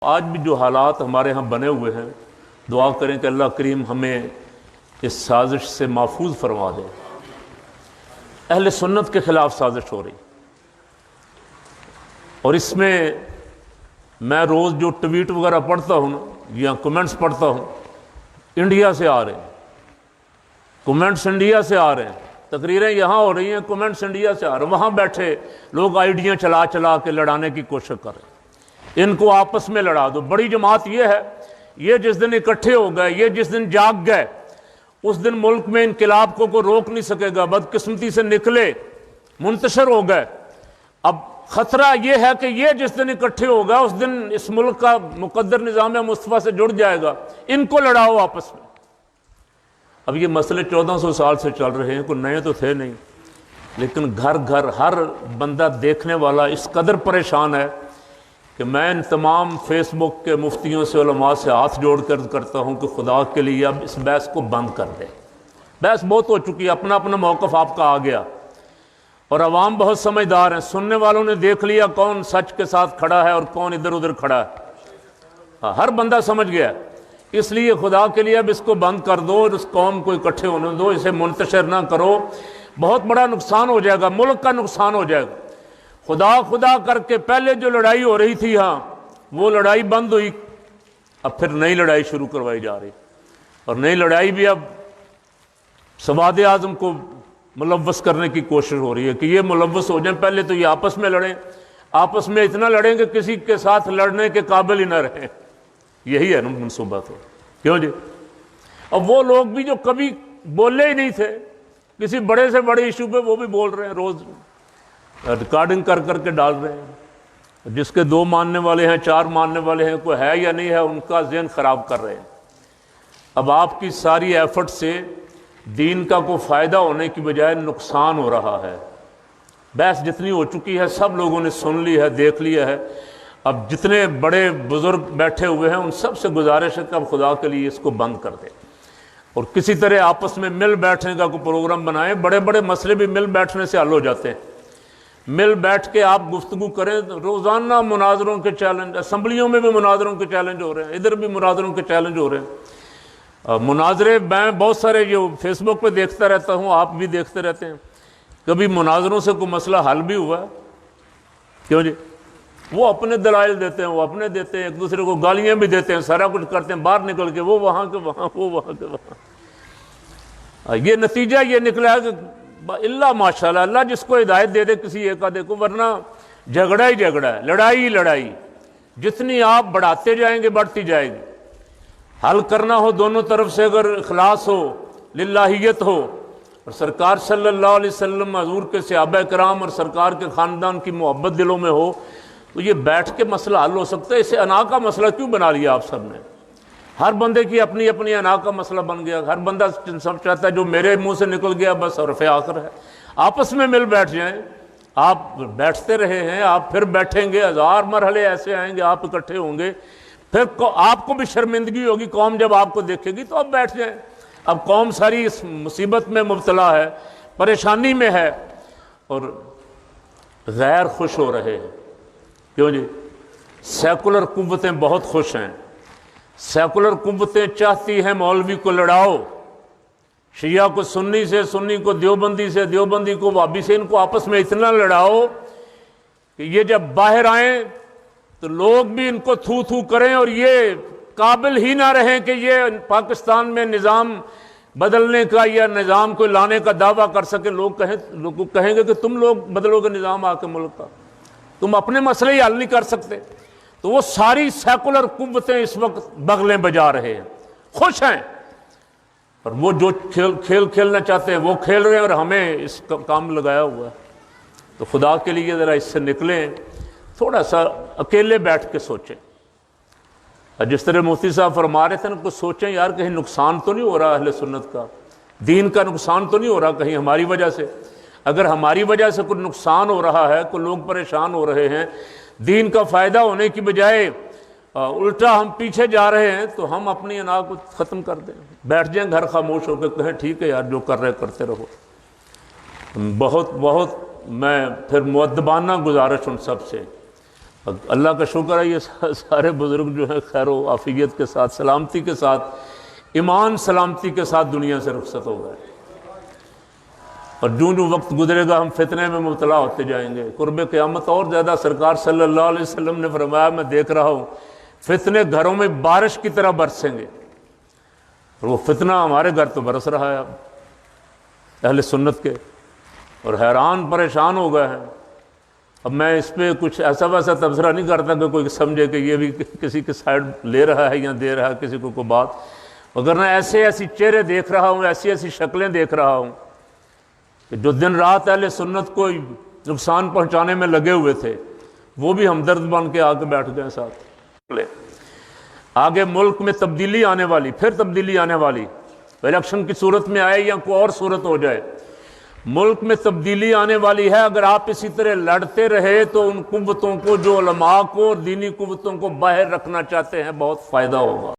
آج بھی جو حالات ہمارے ہاں بنے ہوئے ہیں، دعا کریں کہ اللہ کریم ہمیں اس سازش سے محفوظ فرما دے۔ اہل سنت کے خلاف سازش ہو رہی، اور اس میں میں روز جو ٹویٹ وغیرہ پڑھتا ہوں یا کمنٹس پڑھتا ہوں، انڈیا سے آ رہے ہیں، کمنٹس انڈیا سے آ رہے ہیں، تقریریں یہاں ہو رہی ہیں، کمنٹس انڈیا سے آ رہے ہیں، وہاں بیٹھے لوگ آئیڈیاں چلا چلا کے لڑانے کی کوشش کر رہے ہیں۔ ان کو آپس میں لڑا دو۔ بڑی جماعت یہ ہے، یہ جس دن اکٹھے ہو گئے، یہ جس دن جاگ گئے، اس دن ملک میں انقلاب کو کوئی روک نہیں سکے گا۔ بدقسمتی سے نکلے، منتشر ہو گئے۔ اب خطرہ یہ ہے کہ یہ جس دن اکٹھے ہو گئے، اس دن اس ملک کا مقدر نظام مصطفیٰ سے جڑ جائے گا۔ ان کو لڑاؤ آپس میں۔ اب یہ مسئلے 1400 سال سے چل رہے ہیں، کوئی نئے تو تھے نہیں، لیکن گھر گھر ہر بندہ دیکھنے والا اس قدر پریشان ہے کہ میں ان تمام فیس بک کے مفتیوں سے، علماء سے ہاتھ جوڑ کر کرتا ہوں کہ خدا کے لیے اب اس بحث کو بند کر دیں۔ بحث بہت ہو چکی ہے، اپنا اپنا موقف آپ کا آ گیا، اور عوام بہت سمجھدار ہیں، سننے والوں نے دیکھ لیا کون سچ کے ساتھ کھڑا ہے اور کون ادھر ادھر کھڑا ہے۔ ہر بندہ سمجھ گیا، اس لیے خدا کے لیے اب اس کو بند کر دو اور اس قوم کو اکٹھے ہونے دو، اسے منتشر نہ کرو، بہت بڑا نقصان ہو جائے گا، ملک کا نقصان ہو جائے گا۔ خدا خدا کر کے پہلے جو لڑائی ہو رہی تھی ہاں، وہ لڑائی بند ہوئی، اب پھر نئی لڑائی شروع کروائی جا رہی، اور نئی لڑائی بھی اب سواد اعظم کو ملوث کرنے کی کوشش ہو رہی ہے کہ یہ ملوث ہو جائیں۔ پہلے تو یہ آپس میں لڑیں، آپس میں اتنا لڑیں کہ کسی کے ساتھ لڑنے کے قابل ہی نہ رہیں۔ یہی ہے نا منصوبہ تو، کیوں جی؟ اب وہ لوگ بھی جو کبھی بولے ہی نہیں تھے کسی بڑے سے بڑے ایشو پہ، وہ بھی بول رہے ہیں، روز ریکارڈنگ کر کر کے ڈال رہے ہیں۔ جس کے 2 ماننے والے ہیں، 4 ماننے والے ہیں، کوئی ہے یا نہیں ہے، ان کا ذہن خراب کر رہے ہیں۔ اب آپ کی ساری ایفرٹ سے دین کا کوئی فائدہ ہونے کی بجائے نقصان ہو رہا ہے۔ بحث جتنی ہو چکی ہے، سب لوگوں نے سن لی ہے، دیکھ لیا ہے۔ اب جتنے بڑے بزرگ بیٹھے ہوئے ہیں، ان سب سے گزارش ہے کہ اب خدا کے لیے اس کو بند کر دیں، اور کسی طرح آپس میں مل بیٹھنے کا کوئی پروگرام بنائیں۔ بڑے بڑے مسئلے بھی مل بیٹھنے سے حل ہو جاتے ہیں۔ مل بیٹھ کے آپ گفتگو کریں۔ روزانہ مناظروں کے چیلنج، اسمبلیوں میں بھی مناظروں کے چیلنج ہو رہے ہیں، ادھر بھی مناظروں کے چیلنج ہو رہے ہیں۔ مناظرے میں بہت سارے جو فیس بک پہ دیکھتا رہتا ہوں، آپ بھی دیکھتے رہتے ہیں، کبھی مناظروں سے کوئی مسئلہ حل بھی ہوا ہے؟ کیوں جی؟ وہ اپنے دلائل دیتے ہیں، وہ اپنے دیتے ہیں، ایک دوسرے کو گالیاں بھی دیتے ہیں، سارا کچھ کرتے ہیں، باہر نکل کے وہ وہاں کے وہاں، وہ وہاں کے وہاں۔ یہ نتیجہ یہ نکلا ہے کہ اللہ ماشاءاللہ، اللہ جس کو ہدایت دے دے کسی ایک آدھے کو، ورنہ جھگڑا ہی جھگڑا ہے، لڑائی ہی لڑائی، جتنی آپ بڑھاتے جائیں گے بڑھتی جائے گی۔ حل کرنا ہو دونوں طرف سے، اگر اخلاص ہو، للہیت ہو، اور سرکار صلی اللہ علیہ وسلم، حضور کے صحابہ کرام اور سرکار کے خاندان کی محبت دلوں میں ہو، تو یہ بیٹھ کے مسئلہ حل ہو سکتا ہے۔ اسے انا کا مسئلہ کیوں بنا لیا آپ سب نے؟ ہر بندے کی اپنی اپنی انا کا مسئلہ بن گیا۔ ہر بندہ سب چاہتا ہے جو میرے منہ سے نکل گیا بس عرف آخر ہے۔ آپس میں مل بیٹھ جائیں۔ آپ بیٹھتے رہے ہیں، آپ پھر بیٹھیں گے، 1000 مرحلے ایسے آئیں گے، آپ اکٹھے ہوں گے، پھر آپ کو بھی شرمندگی ہوگی، قوم جب آپ کو دیکھے گی تو آپ بیٹھ جائیں۔ اب قوم ساری اس مصیبت میں مبتلا ہے، پریشانی میں ہے، اور غیر خوش ہو رہے ہیں۔ کیوں جی؟ سیکولر قوتیں بہت خوش ہیں۔ سیکولر قوتیں چاہتی ہیں مولوی کو لڑاؤ، شیعہ کو سنی سے، سنی کو دیوبندی سے، دیوبندی کو وہابی سے، ان کو آپس میں اتنا لڑاؤ کہ یہ جب باہر آئیں تو لوگ بھی ان کو تھو تھو کریں، اور یہ قابل ہی نہ رہیں کہ یہ پاکستان میں نظام بدلنے کا یا نظام کو لانے کا دعویٰ کر سکے۔ لوگ کہیں گے کہ تم لوگ بدلو گے نظام آ کے ملک کا، تم اپنے مسئلے ہی حل نہیں کر سکتے۔ تو وہ ساری سیکولر قوتیں اس وقت بغلیں بجا رہے ہیں، خوش ہیں، اور وہ جو کھیل کھیلنا چاہتے ہیں وہ کھیل رہے ہیں، اور ہمیں اس کام لگایا ہوا ہے۔ تو خدا کے لیے ذرا اس سے نکلیں، تھوڑا سا اکیلے بیٹھ کے سوچیں۔ جس طرح مفتی صاحب فرما رہے تھے نا، کچھ سوچیں یار، کہیں نقصان تو نہیں ہو رہا اہل سنت کا، دین کا نقصان تو نہیں ہو رہا کہیں ہماری وجہ سے؟ اگر ہماری وجہ سے کوئی نقصان ہو رہا ہے، کوئی لوگ پریشان ہو رہے ہیں، دین کا فائدہ ہونے کی بجائے الٹا ہم پیچھے جا رہے ہیں، تو ہم اپنی انا کو ختم کر دیں، بیٹھ جائیں گھر خاموش ہو کے، کہیں ٹھیک ہے یار، جو کر رہے کرتے رہو۔ بہت بہت میں پھر مؤدبانہ گزارش ان سب سے، اللہ کا شکر ہے یہ سارے بزرگ جو ہیں خیر و عافیت کے ساتھ، سلامتی کے ساتھ، ایمان سلامتی کے ساتھ دنیا سے رخصت ہو گئے، اور جو وقت گزرے گا ہم فتنے میں مبتلا ہوتے جائیں گے۔ قرب قیامت اور زیادہ سرکار صلی اللہ علیہ وسلم نے فرمایا، میں دیکھ رہا ہوں فتنے گھروں میں بارش کی طرح برسیں گے، اور وہ فتنہ ہمارے گھر تو برس رہا ہے اب اہل سنت کے، اور حیران پریشان ہو گئے ہیں۔ اب میں اس پہ کچھ ایسا ویسا تبصرہ نہیں کرتا کہ کوئی سمجھے کہ یہ بھی کسی کی سائڈ لے رہا ہے یا دے رہا ہے کسی کو کوئی بات، وگرنہ ایسے ایسی چہرے دیکھ رہا ہوں، ایسی ایسی شکلیں دیکھ رہا ہوں کہ جو دن رات اہل سنت کو نقصان پہنچانے میں لگے ہوئے تھے وہ بھی ہمدرد بن کے آ کے بیٹھ گئے ساتھ۔ آگے ملک میں تبدیلی آنے والی، پھر تبدیلی آنے والی، الیکشن کی صورت میں آئے یا کوئی اور صورت ہو جائے، ملک میں تبدیلی آنے والی ہے۔ اگر آپ اسی طرح لڑتے رہے تو ان قوتوں کو جو علماء کو اور دینی قوتوں کو باہر رکھنا چاہتے ہیں بہت فائدہ ہوگا۔